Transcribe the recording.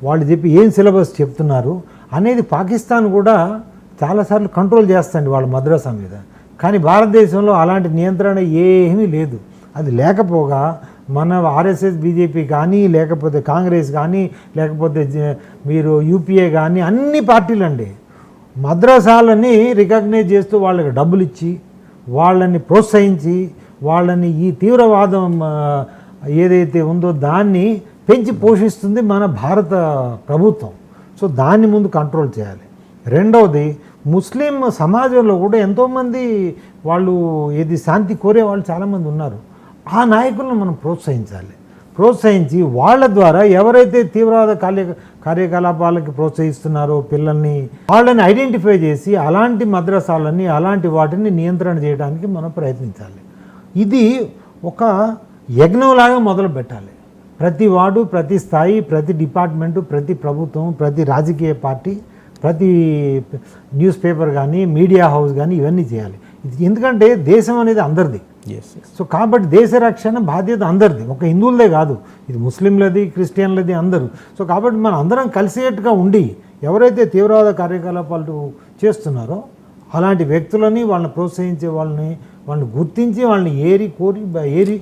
వాళ్ళు చెప్పి ఏం సిలబస్ చెప్తున్నారు అనేది పాకిస్తాన్ కూడా చాలాసార్లు కంట్రోల్ చేస్తుంది వాళ్ళ మద్రసా మీద. కానీ భారతదేశంలో అలాంటి నియంత్రణ ఏమీ లేదు. అది లేకపోగా మన ఆర్ఎస్ఎస్ బీజేపీ కానీ, లేకపోతే కాంగ్రెస్ కానీ, లేకపోతే మీరు యూపీఏ కానీ, అన్ని పార్టీలు అండి మద్రసాలని రికగ్నైజ్ చేస్తూ వాళ్ళకి డబ్బులు ఇచ్చి, వాళ్ళని ప్రోత్సహించి, వాళ్ళని ఈ తీవ్రవాదం ఏదైతే ఉందో దాన్ని పెంచి పోషిస్తుంది మన భారత ప్రభుత్వం. సో దాన్ని ముందు కంట్రోల్ చేయాలి. రెండవది, ముస్లిం సమాజంలో కూడా ఎంతోమంది వాళ్ళు శాంతి కోరే వాళ్ళు చాలామంది ఉన్నారు. ఆ నాయకులను మనం ప్రోత్సహించి వాళ్ళ ద్వారా ఎవరైతే తీవ్రవాద కార్యకలాపాలకి ప్రోత్సహిస్తున్నారో పిల్లల్ని, వాళ్ళని ఐడెంటిఫై చేసి అలాంటి మద్రసాలని, అలాంటి వాటిని నియంత్రణ చేయడానికి మనం ప్రయత్నించాలి. ఇది ఒక యజ్ఞంలాగా మొదలు పెట్టాలి. ప్రతి వార్డు, ప్రతి స్థాయి, ప్రతి డిపార్ట్మెంటు, ప్రతి ప్రభుత్వం, ప్రతి రాజకీయ పార్టీ, ప్రతి న్యూస్ పేపర్ కానీ, మీడియా హౌస్ కానీ ఇవన్నీ చేయాలి. ఎందుకంటే దేశం అనేది అందరిది. సో కాబట్టి దేశ రక్షణ బాధ్యత అందరిది, ఒక హిందువులదే కాదు, ఇది ముస్లింలది, క్రిస్టియన్లది, అందరూ. సో కాబట్టి మనం అందరం కలిసేట్టుగా ఉండి ఎవరైతే తీవ్రవాద కార్యకలాపాలు చేస్తున్నారో అలాంటి వ్యక్తులని, వాళ్ళని ప్రోత్సహించే వాళ్ళని గుర్తించి వాళ్ళని ఏరి